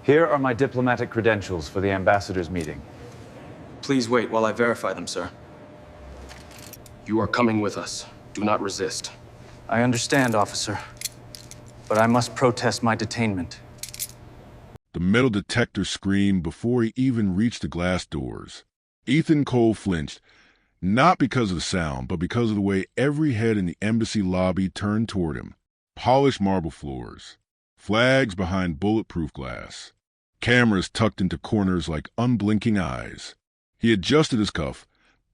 Here are my diplomatic credentials for the ambassador's meeting. Please wait while I verify them, sir. You are coming with us. Do not resist. I understand, officer. But I must protest my detainment. The metal detector screamed before he even reached the glass doors. Ethan Cole flinched, not because of the sound, but because of the way every head in the embassy lobby turned toward him. Polished marble floors, flags behind bulletproof glass, cameras tucked into corners like unblinking eyes. He adjusted his cuff,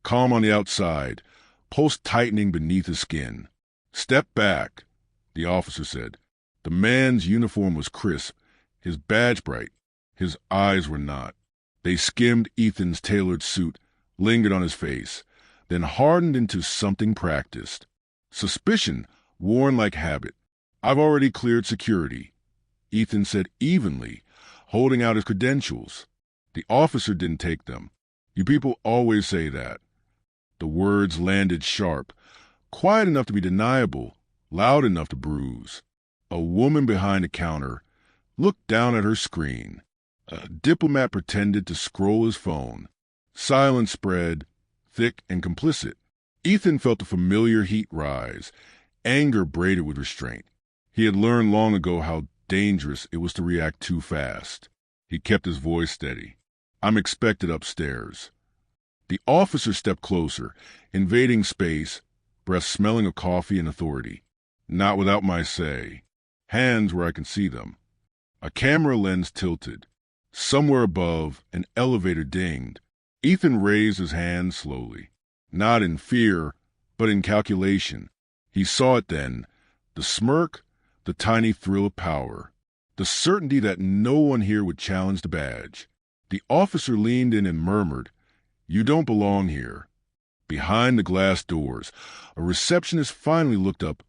calm on the outside, pulse tightening beneath his skin. "Step back," the officer said. The man's uniform was crisp, his badge bright. His eyes were not. They skimmed Ethan's tailored suit, lingered on his face, then hardened into something practiced. Suspicion, worn like habit. "I've already cleared security," Ethan said evenly, holding out his credentials. The officer didn't take them. "You people always say that." The words landed sharp, quiet enough to be deniable, loud enough to bruise. A woman behind the counter looked down at her screen. A diplomat pretended to scroll his phone. Silence spread, thick and complicit. Ethan felt the familiar heat rise, anger braided with restraint. He had learned long ago how dangerous it was to react too fast. He kept his voice steady. "I'm expected upstairs." The officer stepped closer, invading space, breath smelling of coffee and authority. "Not without my say." Hands where I can see them. A camera lens tilted. Somewhere above, an elevator dinged. Ethan raised his hand slowly. Not in fear, but in calculation. He saw it then. The smirk, the tiny thrill of power. The certainty that no one here would challenge the badge. The officer leaned in and murmured, "You don't belong here." Behind the glass doors, a receptionist finally looked up,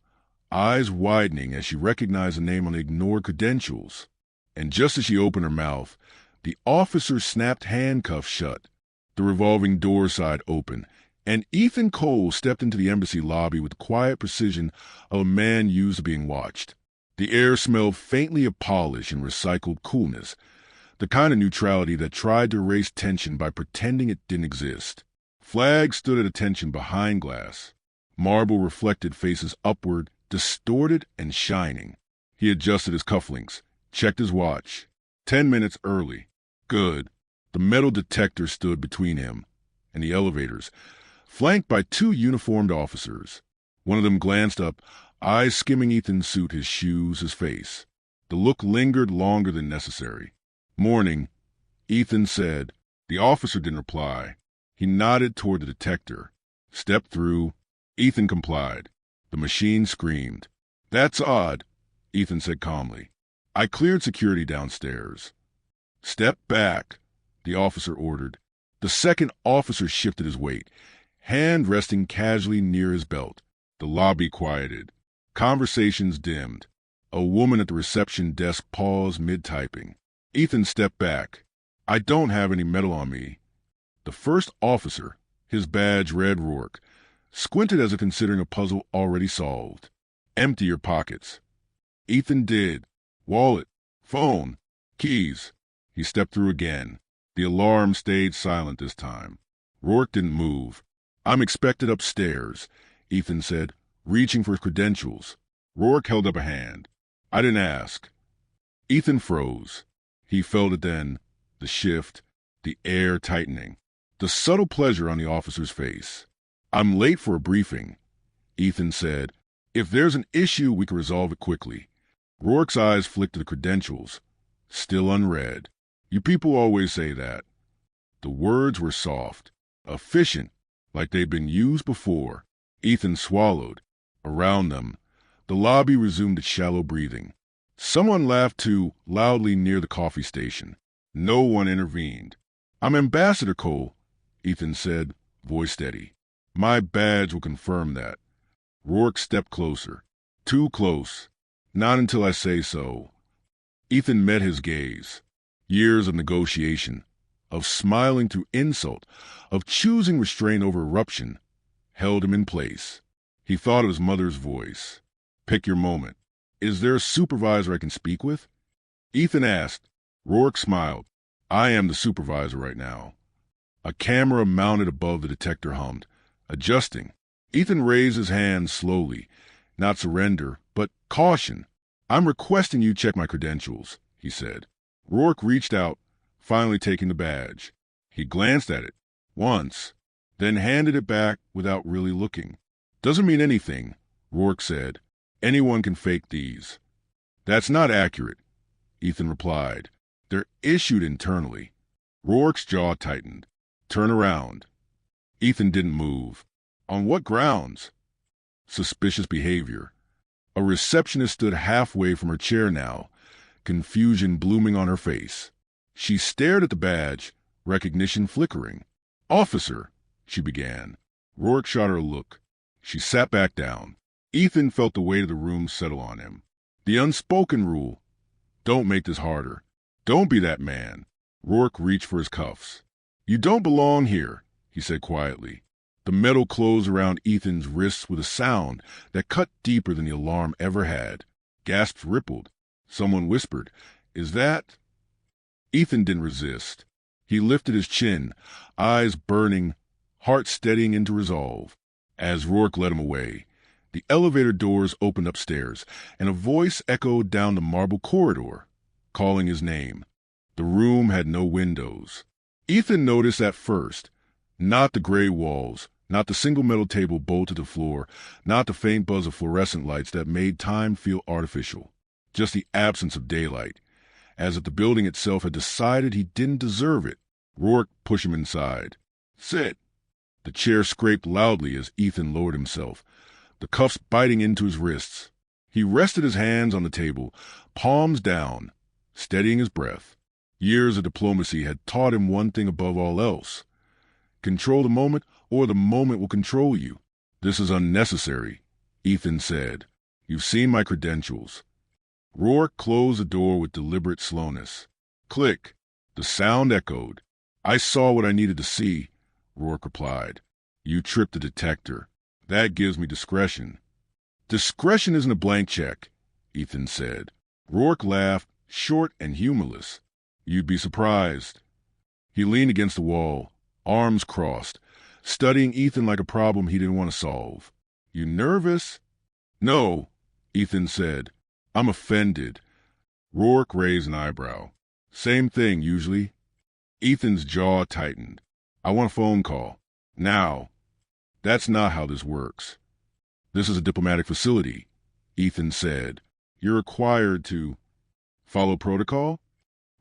eyes widening as she recognized the name on the ignored credentials. And just as she opened her mouth, the officer snapped handcuffs shut. The revolving door side opened, and Ethan Cole stepped into the embassy lobby with the quiet precision of a man used to being watched. The air smelled faintly of polish and recycled coolness, the kind of neutrality that tried to erase tension by pretending it didn't exist. Flags stood at attention behind glass. Marble reflected faces upward, distorted and shining. He adjusted his cufflinks, checked his watch. 10 minutes early. Good. The metal detector stood between him and the elevators, flanked by 2 uniformed officers. One of them glanced up, eyes skimming Ethan's suit, his shoes, his face. The look lingered longer than necessary. "Morning," Ethan said. The officer didn't reply. He nodded toward the detector. "Step through." Ethan complied. The machine screamed. "That's odd," Ethan said calmly. "I cleared security downstairs." "Step back," the officer ordered. The second officer shifted his weight, hand resting casually near his belt. The lobby quieted. Conversations dimmed. A woman at the reception desk paused mid-typing. Ethan stepped back. "I don't have any metal on me." The first officer, his badge read Rourke, squinted as if considering a puzzle already solved. "Empty your pockets." Ethan did. Wallet, phone, keys. He stepped through again. The alarm stayed silent this time. Rourke didn't move. "I'm expected upstairs," Ethan said, reaching for his credentials. Rourke held up a hand. "I didn't ask." Ethan froze. He felt it then, the shift, the air tightening, the subtle pleasure on the officer's face. "I'm late for a briefing," Ethan said. "If there's an issue, we can resolve it quickly." Rourke's eyes flicked to the credentials, still unread. "You people always say that." The words were soft, efficient, like they'd been used before. Ethan swallowed. Around them, the lobby resumed its shallow breathing. Someone laughed too loudly near the coffee station. No one intervened. "I'm Ambassador Cole," Ethan said, voice steady. "My badge will confirm that." Rourke stepped closer. Too close. "Not until I say so." Ethan met his gaze. Years of negotiation, of smiling through insult, of choosing restraint over eruption, held him in place. He thought of his mother's voice. "Pick your moment. Is there a supervisor I can speak with?" Ethan asked, Rourke smiled. I am the supervisor right now. A camera mounted above the detector hummed, adjusting. Ethan raised his hand slowly. Not surrender, but caution. I'm requesting you check my credentials, he said. Rourke reached out, finally taking the badge. He glanced at it once, then handed it back without really looking. Doesn't mean anything, Rourke said. Anyone can fake these. That's not accurate, Ethan replied. They're issued internally. Rourke's jaw tightened. Turn around. Ethan didn't move. On what grounds? Suspicious behavior. A receptionist stood halfway from her chair now, confusion blooming on her face. She stared at the badge, recognition flickering. Officer, she began. Rourke shot her a look. She sat back down. Ethan felt the weight of the room settle on him. The unspoken rule. Don't make this harder. Don't be that man. Rourke reached for his cuffs. You don't belong here, he said quietly. The metal closed around Ethan's wrists with a sound that cut deeper than the alarm ever had. Gasps rippled. Someone whispered, Is that? Ethan didn't resist. He lifted his chin, eyes burning, heart steadying into resolve. As Rourke led him away, the elevator doors opened upstairs, and a voice echoed down the marble corridor, calling his name. The room had no windows. Ethan noticed at first, not the gray walls, not the single metal table bolted to the floor, not the faint buzz of fluorescent lights that made time feel artificial, just the absence of daylight, as if the building itself had decided he didn't deserve it. Rourke pushed him inside. Sit. The chair scraped loudly as Ethan lowered himself, the cuffs biting into his wrists. He rested his hands on the table, palms down, steadying his breath. Years of diplomacy had taught him one thing above all else. Control the moment, or the moment will control you. This is unnecessary, Ethan said. You've seen my credentials. Rourke closed the door with deliberate slowness. Click. The sound echoed. I saw what I needed to see, Rourke replied. You tripped the detector. That gives me discretion. Discretion isn't a blank check, Ethan said. Rourke laughed, short and humorless. You'd be surprised. He leaned against the wall, arms crossed, studying Ethan like a problem he didn't want to solve. You nervous? No, Ethan said. I'm offended. Rourke raised an eyebrow. Same thing, usually. Ethan's jaw tightened. I want a phone call. Now. That's not how this works. This is a diplomatic facility, Ethan said. You're required to follow protocol?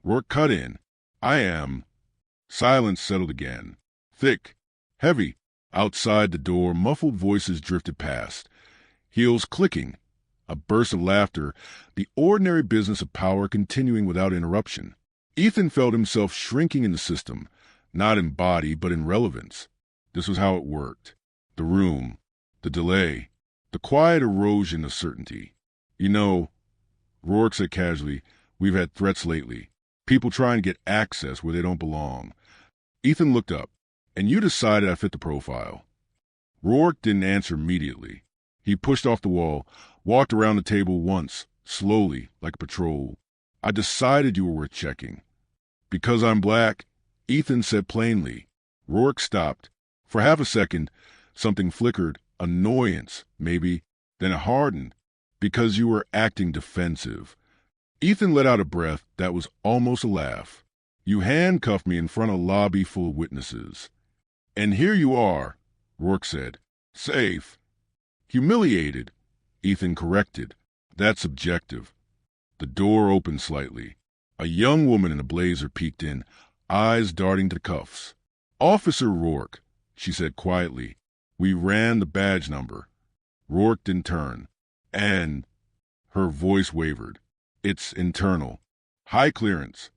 Rourke cut in. I am. Silence settled again. Thick, heavy. Outside the door, muffled voices drifted past. Heels clicking. A burst of laughter, the ordinary business of power continuing without interruption. Ethan felt himself shrinking in the system, not in body, but in relevance. This was how it worked. The room, the delay, the quiet erosion of certainty. You know, Rourke said casually, we've had threats lately. People trying to get access where they don't belong. Ethan looked up. And you decided I fit the profile. Rourke didn't answer immediately. He pushed off the wall, walked around the table once, slowly, like a patrol. I decided you were worth checking. Because I'm black, Ethan said plainly. Rourke stopped. For half a second, something flickered, annoyance, maybe, then it hardened. Because you were acting defensive. Ethan let out a breath that was almost a laugh. You handcuffed me in front of a lobby full of witnesses. And here you are, Rourke said. Safe. Humiliated, Ethan corrected. That's subjective. The door opened slightly. A young woman in a blazer peeked in, eyes darting to the cuffs. Officer Rourke, she said quietly. We ran the badge number. Rourke didn't turn. And her voice wavered. It's internal. High clearance.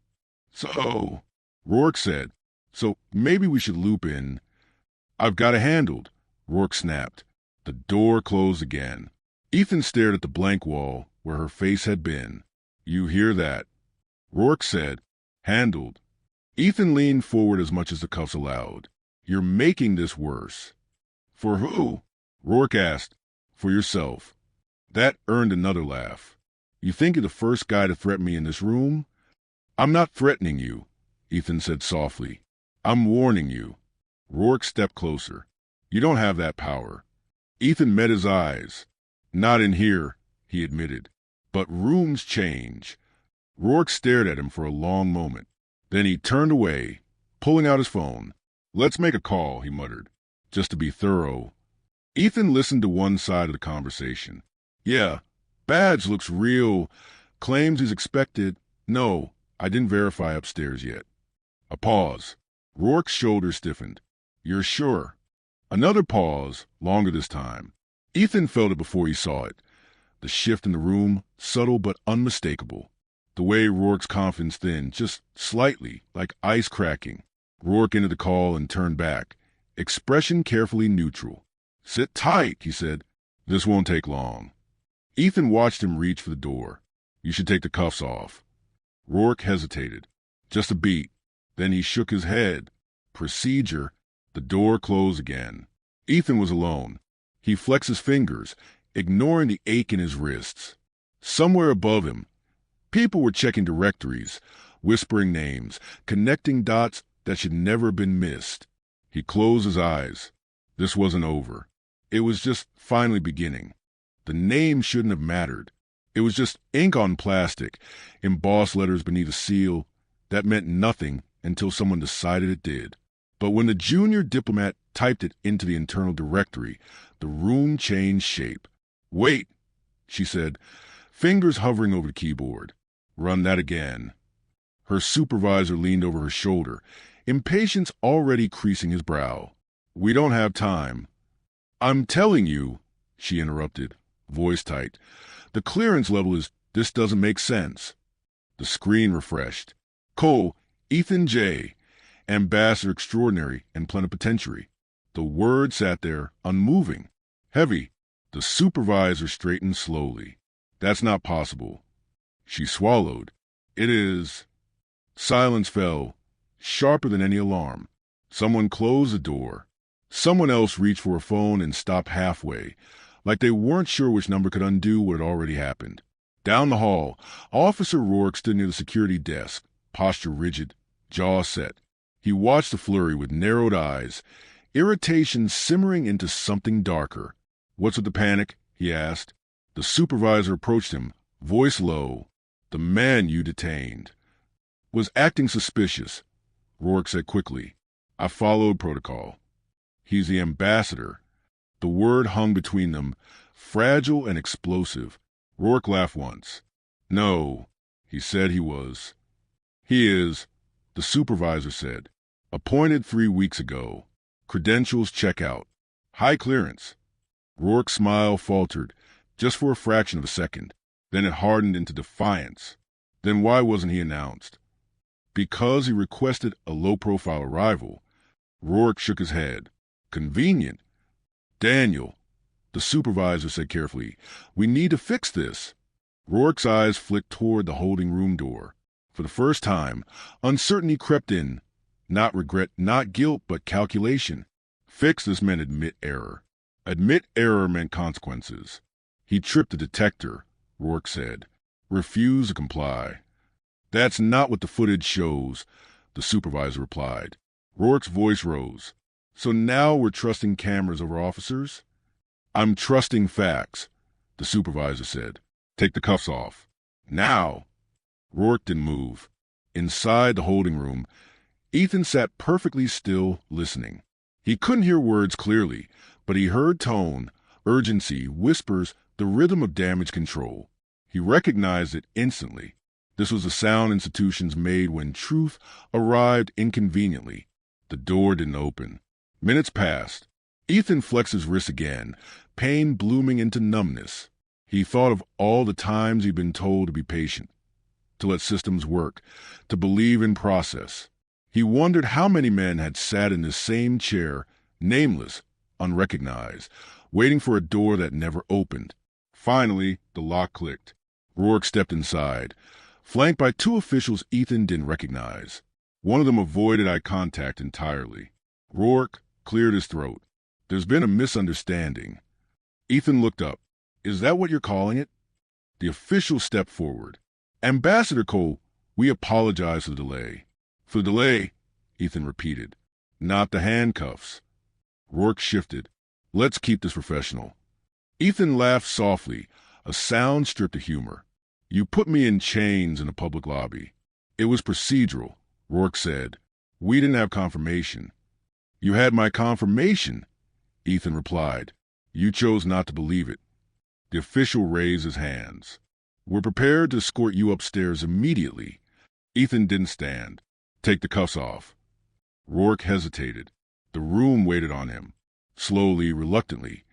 So, Rourke said, so maybe we should loop in. I've got it handled, Rourke snapped. The door closed again. Ethan stared at the blank wall where her face had been. You hear that? Rourke said, handled. Ethan leaned forward as much as the cuffs allowed. You're making this worse. For who? Rourke asked. For yourself. That earned another laugh. You think you're the first guy to threaten me in this room? I'm not threatening you, Ethan said softly. I'm warning you. Rourke stepped closer. You don't have that power. Ethan met his eyes. Not in here, he admitted. But rooms change. Rourke stared at him for a long moment. Then he turned away, pulling out his phone. Let's make a call, he muttered, just to be thorough. Ethan listened to one side of the conversation. Yeah, badge looks real. Claims he's expected. No, I didn't verify upstairs yet. A pause. Rourke's shoulders stiffened. You're sure? Another pause, longer this time. Ethan felt it before he saw it. The shift in the room, subtle but unmistakable. The way Rourke's confidence thinned, just slightly, like ice cracking. Rourke ended the call and turned back, expression carefully neutral. Sit tight, he said. This won't take long. Ethan watched him reach for the door. You should take the cuffs off. Rourke hesitated. Just a beat. Then he shook his head. Procedure. The door closed again. Ethan was alone. He flexed his fingers, ignoring the ache in his wrists. Somewhere above him, people were checking directories, whispering names, connecting dots that should never have been missed. He closed his eyes. This wasn't over. It was just finally beginning. The name shouldn't have mattered. It was just ink on plastic, embossed letters beneath a seal that meant nothing until someone decided it did. But when the junior diplomat typed it into the internal directory, the room changed shape. Wait, she said, fingers hovering over the keyboard. Run that again. Her supervisor leaned over her shoulder, impatience already creasing his brow. We don't have time. I'm telling you, she interrupted, voice tight. The clearance level is, this doesn't make sense. The screen refreshed. Cole, Ethan J., Ambassador Extraordinary and Plenipotentiary. The word sat there, unmoving, heavy. The supervisor straightened slowly. That's not possible. She swallowed. It is. Silence fell, sharper than any alarm. Someone closed the door. Someone else reached for a phone and stopped halfway, like they weren't sure which number could undo what had already happened. Down the hall, Officer Rourke stood near the security desk, posture rigid, jaw set. He watched the flurry with narrowed eyes, irritation simmering into something darker. What's with the panic? He asked. The supervisor approached him, voice low. The man you detained was acting suspicious, Rourke said quickly. I followed protocol. He's the ambassador. The word hung between them, fragile and explosive. Rourke laughed once. No, he said he was. He is, the supervisor said. Appointed 3 weeks ago. Credentials check out. High clearance. Rourke's smile faltered, just for a fraction of a second. Then it hardened into defiance. Then why wasn't he announced? Because he requested a low-profile arrival. Rourke shook his head. Convenient. Daniel, the supervisor said carefully, we need to fix this. Rourke's eyes flicked toward the holding room door. For the first time, uncertainty crept in. Not regret, not guilt, but calculation. Fix this meant admit error. Admit error meant consequences. He tripped the detector, Rourke said. Refuse to comply. That's not what the footage shows, the supervisor replied. Rourke's voice rose. So now we're trusting cameras over officers? I'm trusting facts, the supervisor said. Take the cuffs off. Now. Rourke didn't move. Inside the holding room, Ethan sat perfectly still, listening. He couldn't hear words clearly, but he heard tone, urgency, whispers, the rhythm of damage control. He recognized it instantly. This was the sound institutions made when truth arrived inconveniently. The door didn't open. Minutes passed. Ethan flexed his wrist again, pain blooming into numbness. He thought of all the times he'd been told to be patient, to let systems work, to believe in process. He wondered how many men had sat in the same chair, nameless, unrecognized, waiting for a door that never opened. Finally, the lock clicked. Rourke stepped inside, flanked by 2 officials Ethan didn't recognize. One of them avoided eye contact entirely. Rourke cleared his throat. There's been a misunderstanding. Ethan looked up. Is that what you're calling it? The official stepped forward. Ambassador Cole, We apologize for the delay. For the delay, Ethan repeated. Not the handcuffs. Rourke shifted. Let's keep this professional. Ethan laughed softly, a sound stripped of humor. You put me in chains in a public lobby. It was procedural, Rourke said. We didn't have confirmation. You had my confirmation, Ethan replied. You chose not to believe it. The official raised his hands. We're prepared to escort you upstairs immediately. Ethan didn't stand. Take the cuffs off. Rourke hesitated. The room waited on him. Slowly, reluctantly,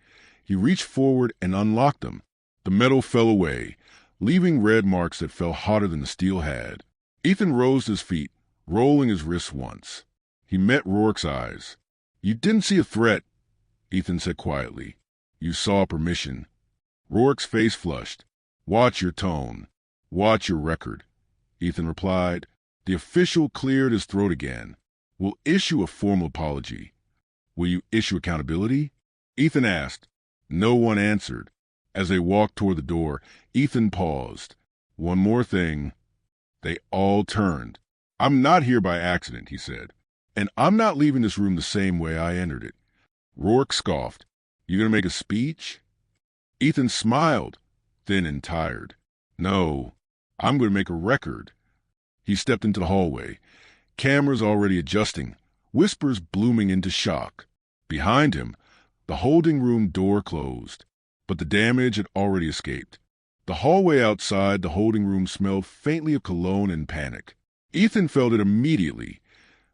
he reached forward and unlocked them. The metal fell away, leaving red marks that fell hotter than the steel had. Ethan rose to his feet, rolling his wrists once. He met Rourke's eyes. You didn't see a threat, Ethan said quietly. You saw permission. Rourke's face flushed. Watch your tone. Watch your record, Ethan replied. The official cleared his throat again. We'll issue a formal apology. Will you issue accountability? Ethan asked. No one answered. As they walked toward the door, Ethan paused. One more thing. They all turned. I'm not here by accident, he said. And I'm not leaving this room the same way I entered it. Rourke scoffed. You gonna make a speech? Ethan smiled, thin and tired. No, I'm gonna make a record. He stepped into the hallway. Cameras already adjusting, whispers blooming into shock. Behind him, the holding room door closed, but the damage had already escaped. The hallway outside the holding room smelled faintly of cologne and panic. Ethan felt it immediately.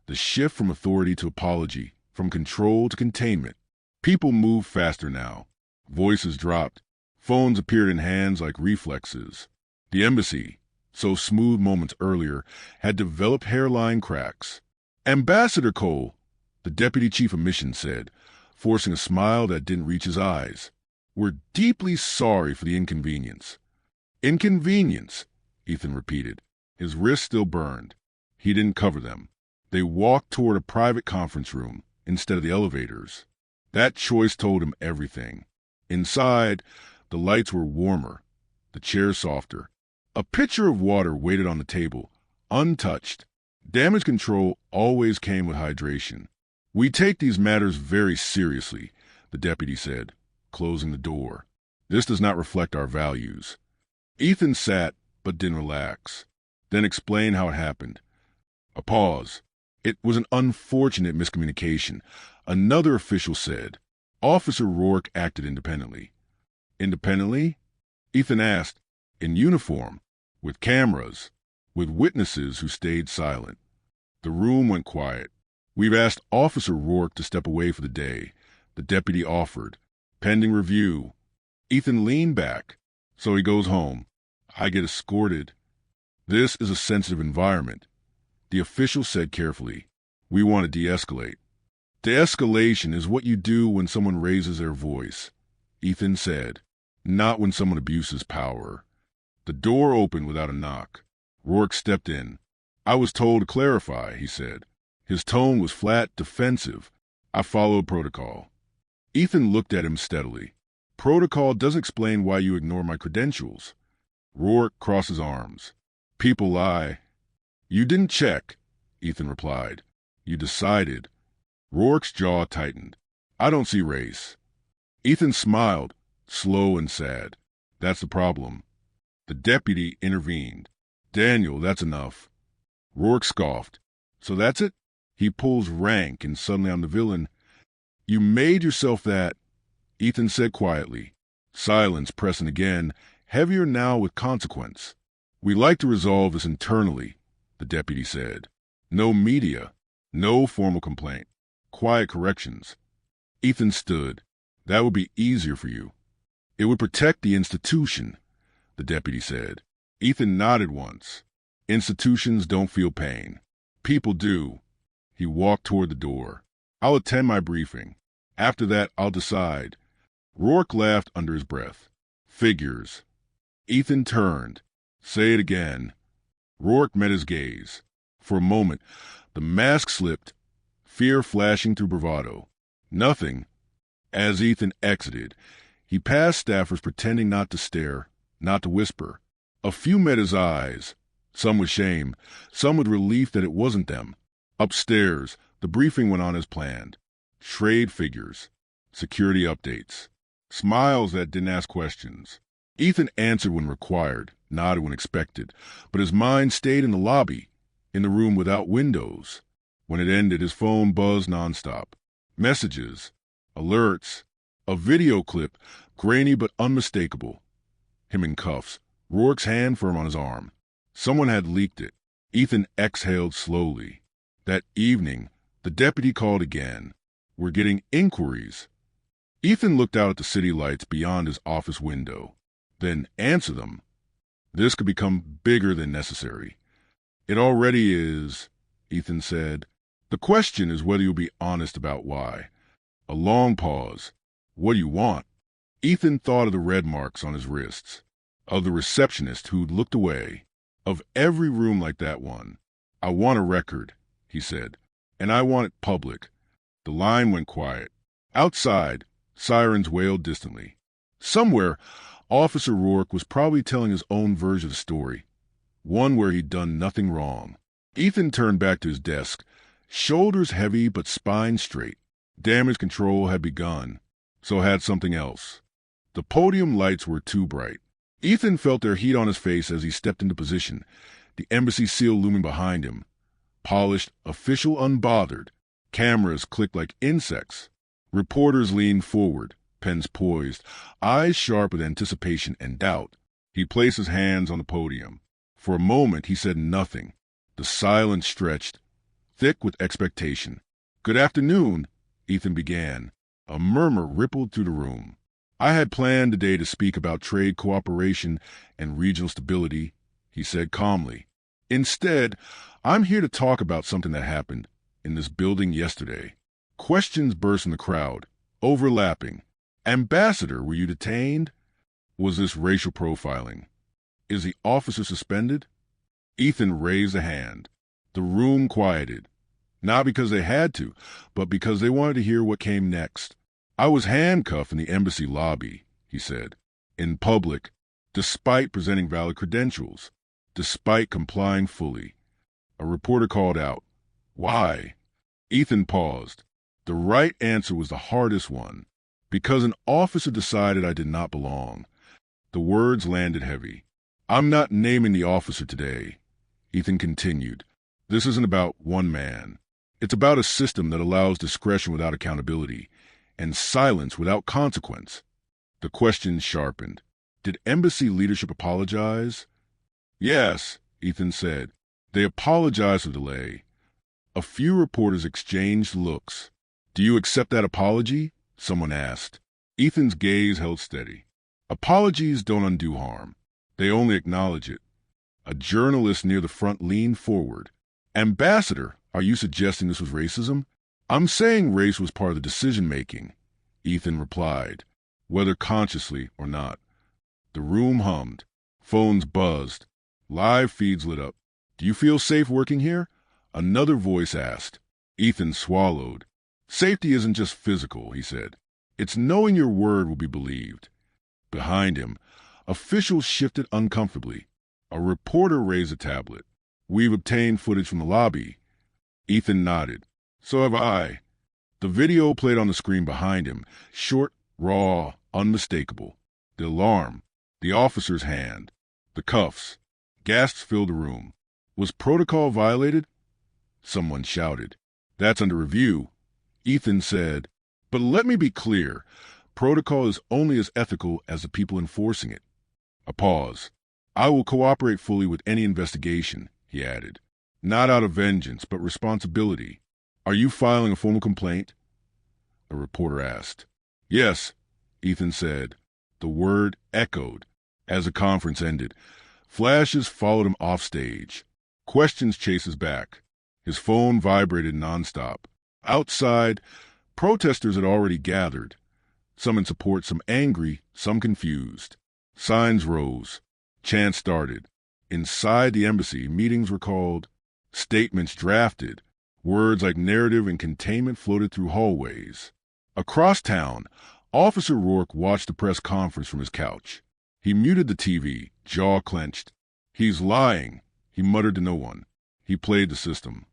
The shift from authority to apology, from control to containment. People moved faster now. Voices dropped. Phones appeared in hands like reflexes. The embassy, so smooth moments earlier, had developed hairline cracks. Ambassador Cole, the deputy chief of mission said, forcing a smile that didn't reach his eyes. We're deeply sorry for the inconvenience. Inconvenience, Ethan repeated. His wrists still burned. He didn't cover them. They walked toward a private conference room instead of the elevators. That choice told him everything. Inside, the lights were warmer, the chairs softer. A pitcher of water waited on the table, untouched. Damage control always came with hydration. We take these matters very seriously, the deputy said, closing the door. This does not reflect our values. Ethan sat, but didn't relax, then explained how it happened. A pause. It was an unfortunate miscommunication, another official said. Officer Rourke acted independently. Independently? Ethan asked. In uniform, with cameras, with witnesses who stayed silent. The room went quiet. We've asked Officer Rourke to step away for the day, the deputy offered. Pending review. Ethan leaned back. So he goes home. I get escorted. This is a sensitive environment. The official said carefully. We want to de-escalate. De-escalation is what you do when someone raises their voice, Ethan said, not when someone abuses power. The door opened without a knock. Rourke stepped in. I was told to clarify, he said. His tone was flat, defensive. I followed protocol. Ethan looked at him steadily. Protocol doesn't explain why you ignore my credentials. Rourke crossed his arms. People lie. You didn't check, Ethan replied. You decided. Rourke's jaw tightened. I don't see race. Ethan smiled, slow and sad. That's the problem. The deputy intervened. Daniel, that's enough. Rourke scoffed. So that's it? He pulls rank and suddenly I'm the villain. You made yourself that, Ethan said quietly. Silence pressing again, heavier now with consequence. We like to resolve this internally, the deputy said. No media, no formal complaint. Quiet corrections. Ethan stood. That would be easier for you. It would protect the institution, the deputy said. Ethan nodded once. Institutions don't feel pain. People do. He walked toward the door. I'll attend my briefing. After that, I'll decide. Rourke laughed under his breath. Figures. Ethan turned. Say it again. Rourke met his gaze. For a moment, the mask slipped, fear flashing through bravado. Nothing. As Ethan exited, he passed staffers pretending not to stare, not to whisper. A few met his eyes, Some with shame, some with relief that it wasn't them. Upstairs, the briefing went on as planned. Trade figures, security updates, smiles that didn't ask questions. Ethan answered when required, nodded when expected, but his mind stayed in the lobby, in the room without windows. When it ended, his phone buzzed nonstop. Messages, alerts, a video clip, grainy but unmistakable. Him in cuffs, Rourke's hand firm on his arm. Someone had leaked it. Ethan exhaled slowly. That evening, the deputy called again. We're getting inquiries. Ethan looked out at the city lights beyond his office window. Then answer them. This could become bigger than necessary. It already is, Ethan said. The question is whether you'll be honest about why. A long pause. What do you want? Ethan thought of the red marks on his wrists, of the receptionist who'd looked away, of every room like that one. I want a record, he said, and I want it public. The line went quiet. Outside, sirens wailed distantly. Somewhere, Officer Rourke was probably telling his own version of the story, one where he'd done nothing wrong. Ethan turned back to his desk, shoulders heavy but spine straight. Damage control had begun, so had something else. The podium lights were too bright. Ethan felt their heat on his face as he stepped into position, the embassy seal looming behind him. Polished, official, unbothered. Cameras clicked like insects. Reporters leaned forward, pens poised, eyes sharp with anticipation and doubt. He placed his hands on the podium. For a moment he said nothing. The silence stretched, thick with expectation. Good afternoon, Ethan began. A murmur rippled through the room. I had planned today to speak about trade cooperation and regional stability, he said calmly. Instead, I'm here to talk about something that happened in this building yesterday. Questions burst from the crowd, overlapping. Ambassador, were you detained? Was this racial profiling? Is the officer suspended? Ethan raised a hand. The room quieted. Not because they had to, but because they wanted to hear what came next. I was handcuffed in the embassy lobby, he said, in public, despite presenting valid credentials, despite complying fully. A reporter called out, Why? Ethan paused. The right answer was the hardest one. Because an officer decided I did not belong. The words landed heavy. I'm not naming the officer today, Ethan continued. This isn't about one man. It's about a system that allows discretion without accountability and silence without consequence. The question sharpened. Did embassy leadership apologize? Yes, Ethan said. They apologized for the delay. A few reporters exchanged looks. Do you accept that apology? Someone asked. Ethan's gaze held steady. Apologies don't undo harm. They only acknowledge it. A journalist near the front leaned forward. Ambassador, are you suggesting this was racism? I'm saying race was part of the decision-making, Ethan replied, whether consciously or not. The room hummed. Phones buzzed. Live feeds lit up. Do you feel safe working here? Another voice asked. Ethan swallowed. Safety isn't just physical, he said. It's knowing your word will be believed. Behind him, officials shifted uncomfortably. A reporter raised a tablet. We've obtained footage from the lobby. Ethan nodded. So have I. The video played on the screen behind him, short, raw, unmistakable. The alarm, the officer's hand, the cuffs. Gasps filled the room. Was protocol violated? Someone shouted. That's under review. Ethan said, but let me be clear. Protocol is only as ethical as the people enforcing it. A pause. I will cooperate fully with any investigation, he added. Not out of vengeance, but responsibility. Are you filing a formal complaint? A reporter asked. Yes, Ethan said. The word echoed as the conference ended. Flashes followed him off stage. Questions chased his back. His phone vibrated nonstop. Outside, protesters had already gathered. Some in support, some angry, some confused. Signs rose. Chants started. Inside the embassy, meetings were called. Statements drafted. Words like narrative and containment floated through hallways. Across town, Officer Rourke watched the press conference from his couch. He muted the TV, jaw clenched. He's lying, he He muttered to no one. He played the system.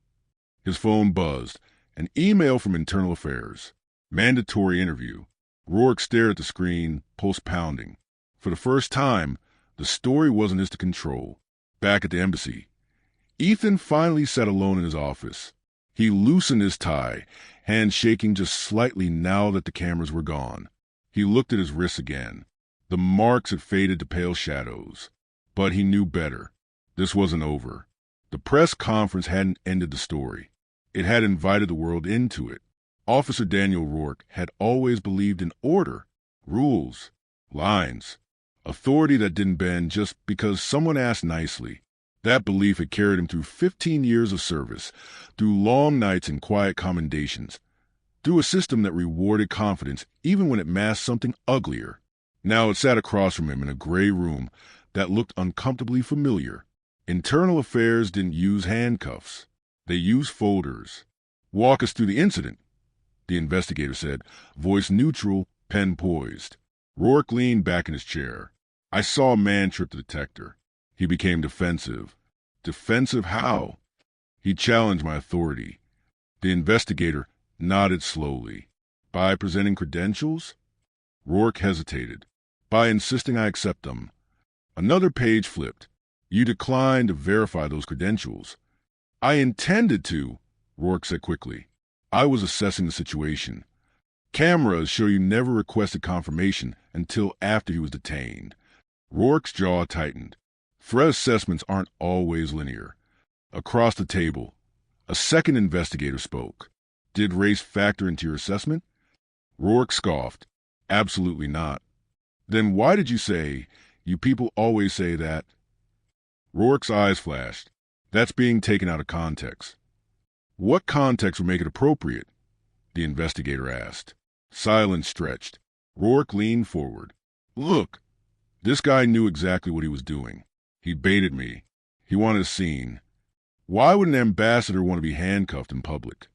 His phone buzzed. An email from Internal Affairs. Mandatory interview. Rourke stared at the screen, pulse pounding. For the first time, the story wasn't his to control. Back at the embassy, Ethan finally sat alone in his office. He loosened his tie, hands shaking just slightly now that the cameras were gone. He looked at his wrists again. The marks had faded to pale shadows. But he knew better. This wasn't over. The press conference hadn't ended the story. It had invited the world into it. Officer Daniel Rourke had always believed in order, rules, lines, authority that didn't bend just because someone asked nicely. That belief had carried him through 15 years of service, through long nights and quiet commendations, through a system that rewarded confidence even when it masked something uglier. Now it sat across from him in a gray room that looked uncomfortably familiar. Internal Affairs didn't use handcuffs. They used folders. "Walk us through the incident," the investigator said, voice neutral, pen poised. Rourke leaned back in his chair. "I saw a man trip the detector." He became defensive. Defensive how? He challenged my authority. The investigator nodded slowly. "By presenting credentials?" Rourke hesitated. "By insisting I accept them." Another page flipped. "You declined to verify those credentials." "I intended to," Rourke said quickly. "I was assessing the situation. Cameras show you never requested confirmation until after he was detained." Rourke's jaw tightened. Threat assessments aren't always linear. Across the table, a second investigator spoke. "Did race factor into your assessment?" Rourke scoffed. "Absolutely not." "Then why did you say, 'You people always say that'?" Rourke's eyes flashed. "That's being taken out of context." "What context would make it appropriate?" the investigator asked. Silence stretched. Rourke leaned forward. "Look, this guy knew exactly what he was doing. He baited me. He wanted a scene. Why would an ambassador want to be handcuffed in public?"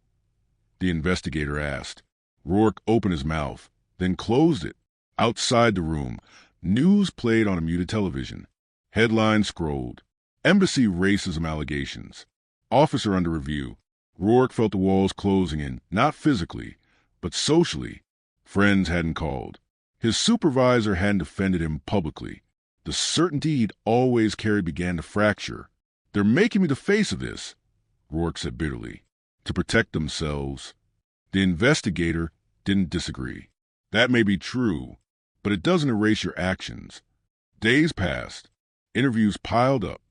the investigator asked. Rourke opened his mouth, then closed it. Outside the room, news played on a muted television. Headlines scrolled. Embassy racism allegations. Officer under review. Rourke felt the walls closing in, not physically, but socially. Friends hadn't called. His supervisor hadn't defended him publicly. The certainty he'd always carried began to fracture. "They're making me the face of this," Rourke said bitterly. "To protect themselves." The investigator didn't disagree. "That may be true, but it doesn't erase your actions." Days passed. Interviews piled up.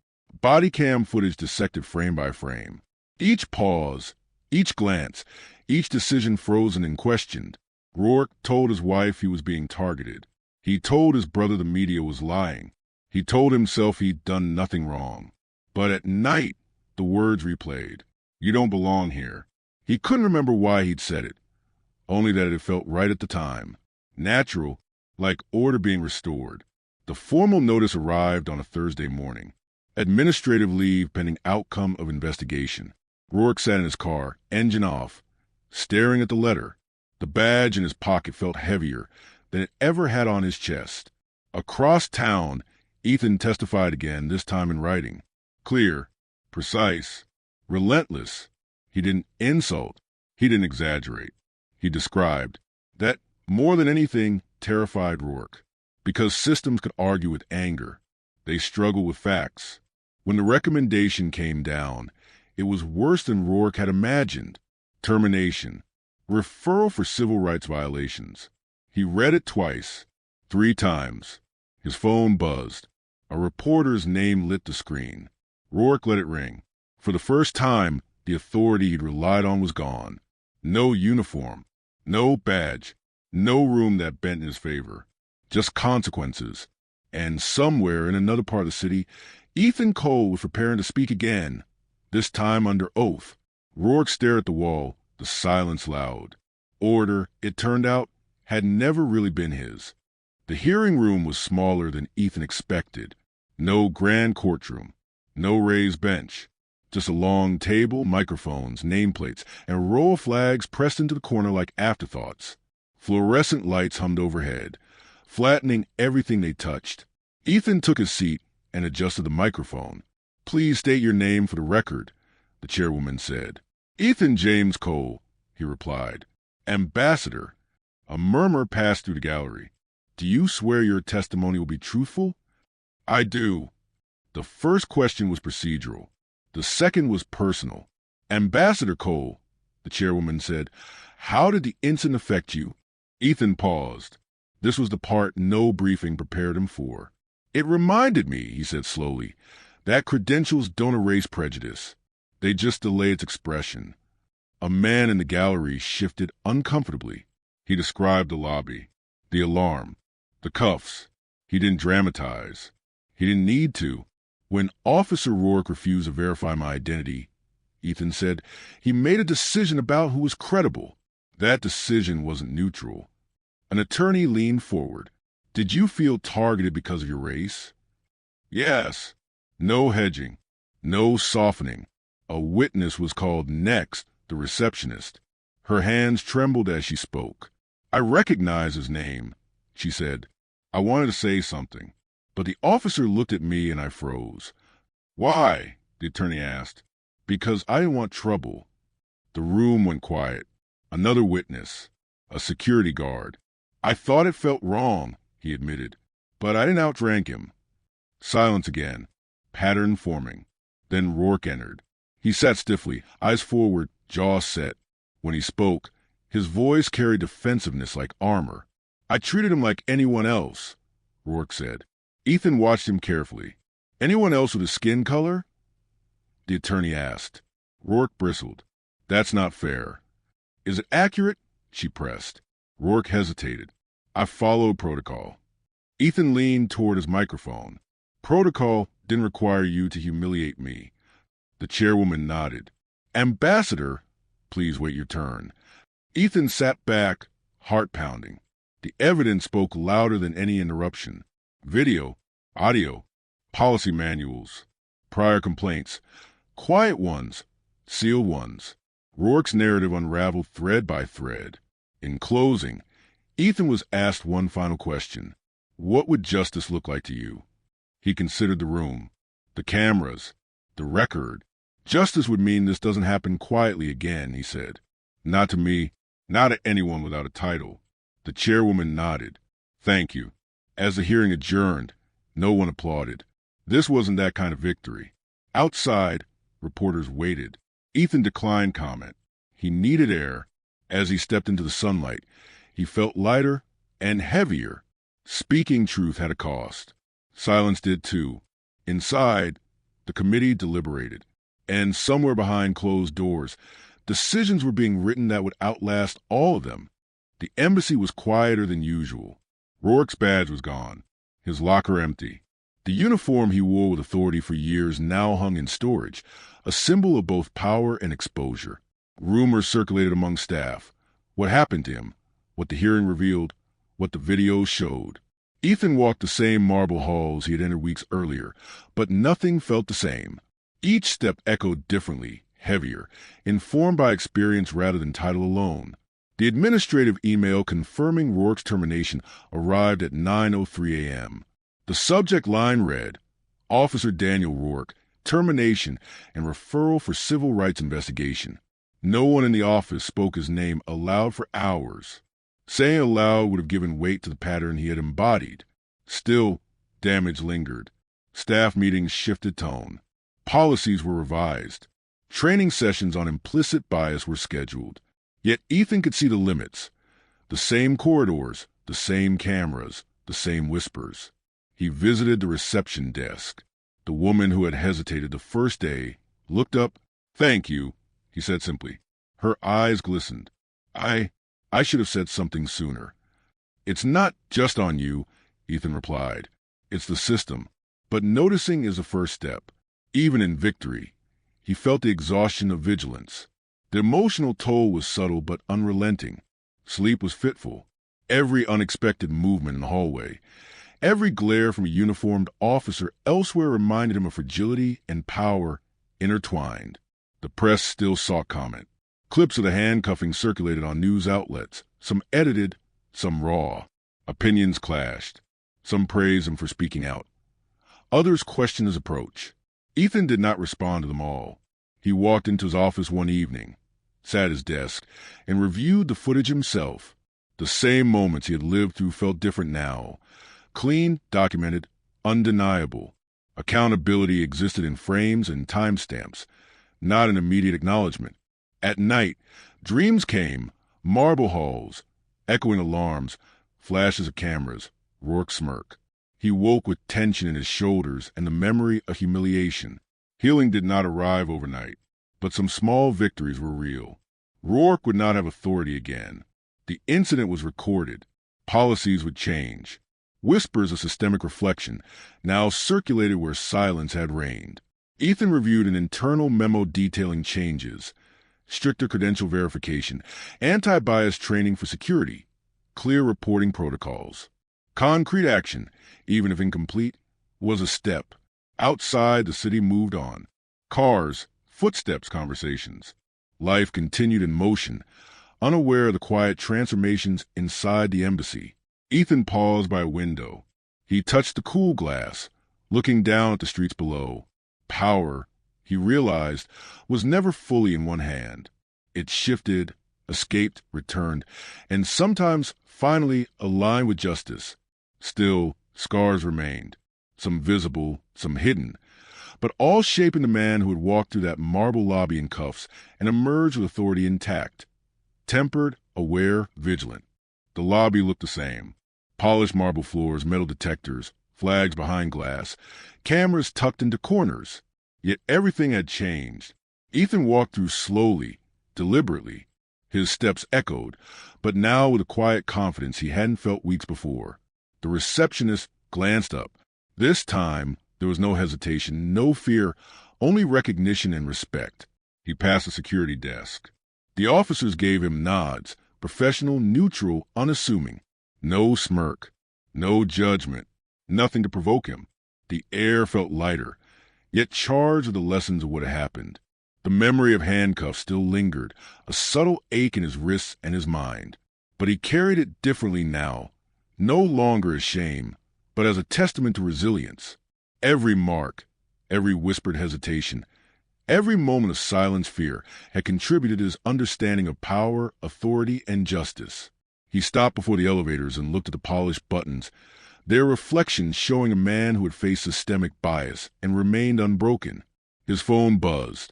Body cam footage dissected frame by frame. Each pause, each glance, each decision frozen and questioned. Rourke told his wife he was being targeted. He told his brother the media was lying. He told himself he'd done nothing wrong. But at night, the words replayed. "You don't belong here." He couldn't remember why he'd said it, only that it felt right at the time. Natural, like order being restored. The formal notice arrived on a Thursday morning. Administrative leave pending outcome of investigation. Rourke sat in his car, engine off, staring at the letter. The badge in his pocket felt heavier than it ever had on his chest. Across town, Ethan testified again, this time in writing. Clear, precise, relentless. He didn't insult. He didn't exaggerate. He described. That, more than anything, terrified Rourke. Because systems could argue with anger. They struggle with facts. When the recommendation came down, it was worse than Rourke had imagined. Termination. Referral for civil rights violations. He read it twice, 3 times. His phone buzzed. A reporter's name lit the screen. Rourke let it ring. For the first time, the authority he'd relied on was gone. No uniform, no badge, no room that bent in his favor. Just consequences. And somewhere in another part of the city, Ethan Cole was preparing to speak again, this time under oath. Rourke stared at the wall, the silence loud. Order, it turned out, had never really been his. The hearing room was smaller than Ethan expected. No grand courtroom, no raised bench. Just a long table, microphones, nameplates, and a row of flags pressed into the corner like afterthoughts. Fluorescent lights hummed overhead, flattening everything they touched. Ethan took his seat and adjusted the microphone. Please state your name for the record, the chairwoman said. Ethan James Cole, he replied. Ambassador. A murmur passed through the gallery. Do you swear your testimony will be truthful? I do. The first question was procedural. The second was personal. Ambassador Cole, the chairwoman said, how did the incident affect you? Ethan paused. This was the part no briefing prepared him for. It reminded me, he said slowly, that credentials don't erase prejudice. They just delay its expression. A man in the gallery shifted uncomfortably. He described the lobby, the alarm, the cuffs. He didn't dramatize. He didn't need to. When Officer Rourke refused to verify my identity, Ethan said, he made a decision about who was credible. That decision wasn't neutral. An attorney leaned forward. Did you feel targeted because of your race? Yes. No hedging. No softening. A witness was called next, the receptionist. Her hands trembled as she spoke. I recognize his name, she said. I wanted to say something, but the officer looked at me and I froze. Why? The attorney asked. Because I didn't want trouble. The room went quiet. Another witness. A security guard. I thought it felt wrong, he admitted, but I didn't outrank him. Silence again. Pattern forming. Then Rourke entered. He sat stiffly, eyes forward, jaw set. When he spoke, his voice carried defensiveness like armor. I treated him like anyone else, Rourke said. Ethan watched him carefully. Anyone else with a skin color? The attorney asked. Rourke bristled. That's not fair. Is it accurate? She pressed. Rourke hesitated. I followed protocol. Ethan leaned toward his microphone. Protocol didn't require you to humiliate me. The chairwoman nodded. Ambassador, please wait your turn. Ethan sat back, heart pounding. The evidence spoke louder than any interruption. Video, audio, policy manuals, prior complaints, quiet ones, sealed ones. Rourke's narrative unraveled thread by thread. In closing, Ethan was asked one final question. What would justice look like to you? He considered the room, the cameras, the record. Justice would mean this doesn't happen quietly again, he said. Not to me, not to anyone without a title. The chairwoman nodded. Thank you. As the hearing adjourned, no one applauded. This wasn't that kind of victory. Outside, reporters waited. Ethan declined comment. He needed air. As he stepped into the sunlight, he felt lighter and heavier. Speaking truth had a cost. Silence did too. Inside, the committee deliberated. And somewhere behind closed doors, decisions were being written that would outlast all of them. The embassy was quieter than usual. Rourke's badge was gone, his locker empty. The uniform he wore with authority for years now hung in storage, a symbol of both power and exposure. Rumors circulated among staff. What happened to him, what the hearing revealed, what the videos showed. Ethan walked the same marble halls he had entered weeks earlier, but nothing felt the same. Each step echoed differently, heavier, informed by experience rather than title alone. The administrative email confirming Rourke's termination arrived at 9:03 a.m. The subject line read, Officer Daniel Rourke, termination and referral for civil rights investigation. No one in the office spoke his name aloud for hours. Saying it aloud would have given weight to the pattern he had embodied. Still, damage lingered. Staff meetings shifted tone. Policies were revised. Training sessions on implicit bias were scheduled. Yet Ethan could see the limits. The same corridors, the same cameras, the same whispers. He visited the reception desk. The woman who had hesitated the first day looked up. Thank you, he said simply. Her eyes glistened. I should have said something sooner. It's not just on you, Ethan replied. It's the system. But noticing is the first step. Even in victory, he felt the exhaustion of vigilance. The emotional toll was subtle but unrelenting. Sleep was fitful. Every unexpected movement in the hallway, every glare from a uniformed officer elsewhere reminded him of fragility and power intertwined. The press still sought comment. Clips of the handcuffing circulated on news outlets, some edited, some raw. Opinions clashed. Some praised him for speaking out. Others questioned his approach. Ethan did not respond to them all. He walked into his office one evening, sat at his desk, and reviewed the footage himself. The same moments he had lived through felt different now. Clean, documented, undeniable. Accountability existed in frames and timestamps, not an immediate acknowledgement. At night, dreams came, marble halls, echoing alarms, flashes of cameras, Rourke's smirk. He woke with tension in his shoulders and the memory of humiliation. Healing did not arrive overnight, but some small victories were real. Rourke would not have authority again. The incident was recorded. Policies would change. Whispers of systemic reflection now circulated where silence had reigned. Ethan reviewed an internal memo detailing changes, stricter credential verification, anti-bias training for security, clear reporting protocols. Concrete action, even if incomplete, was a step. Outside, the city moved on. Cars, footsteps, conversations. Life continued in motion, unaware of the quiet transformations inside the embassy. Ethan paused by a window. He touched the cool glass, looking down at the streets below. Power, he realized, was never fully in one hand. It shifted, escaped, returned, and sometimes finally aligned with justice. Still, scars remained, some visible, some hidden, but all shaping the man who had walked through that marble lobby in cuffs and emerged with authority intact. Tempered, aware, vigilant. The lobby looked the same. Polished marble floors, metal detectors, flags behind glass, cameras tucked into corners. Yet everything had changed. Ethan walked through slowly, deliberately. His steps echoed, but now with a quiet confidence he hadn't felt weeks before. The receptionist glanced up. This time, there was no hesitation, no fear, only recognition and respect. He passed the security desk. The officers gave him nods, professional, neutral, unassuming. No smirk, no judgment, nothing to provoke him. The air felt lighter, yet charged with the lessons of what had happened. The memory of handcuffs still lingered, a subtle ache in his wrists and his mind. But he carried it differently now, no longer as shame, but as a testament to resilience. Every mark, every whispered hesitation, every moment of silent fear had contributed to his understanding of power, authority, and justice. He stopped before the elevators and looked at the polished buttons, their reflections showing a man who had faced systemic bias and remained unbroken. His phone buzzed,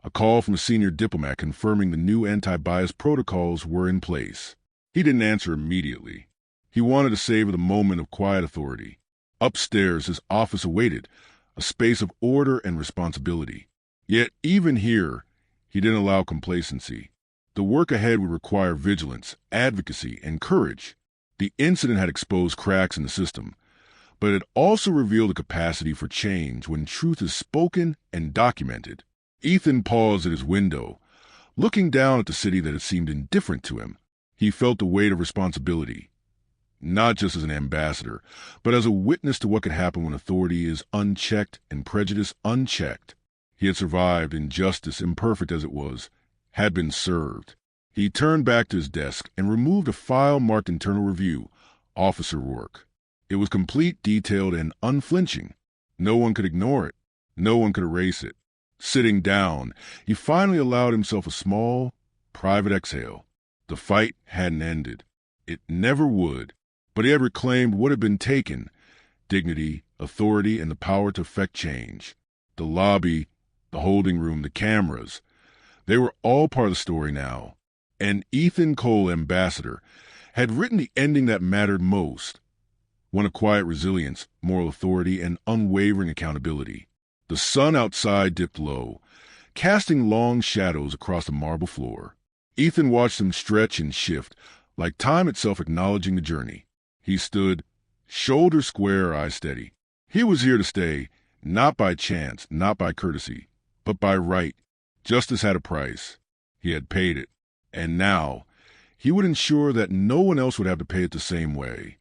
a call from a senior diplomat confirming the new anti-bias protocols were in place. He didn't answer immediately. He wanted to savor the moment of quiet authority. Upstairs, his office awaited, a space of order and responsibility. Yet even here, he didn't allow complacency. The work ahead would require vigilance, advocacy, and courage. The incident had exposed cracks in the system, but it also revealed a capacity for change when truth is spoken and documented. Ethan paused at his window, looking down at the city that had seemed indifferent to him. He felt the weight of responsibility, not just as an ambassador, but as a witness to what could happen when authority is unchecked and prejudice unchecked. He had survived, and justice, imperfect as it was, had been served. He turned back to his desk and removed a file marked Internal Review, Officer Rourke. It was complete, detailed, and unflinching. No one could ignore it. No one could erase it. Sitting down, he finally allowed himself a small, private exhale. The fight hadn't ended. It never would. But he had reclaimed what had been taken: dignity, authority, and the power to effect change. The lobby, the holding room, the cameras, they were all part of the story now. And Ethan Cole, ambassador, had written the ending that mattered most, one of quiet resilience, moral authority, and unwavering accountability. The sun outside dipped low, casting long shadows across the marble floor. Ethan watched them stretch and shift, like time itself acknowledging the journey. He stood, shoulders square, eyes steady. He was here to stay, not by chance, not by courtesy, but by right. Justice had a price. He had paid it. And now, he would ensure that no one else would have to pay it the same way.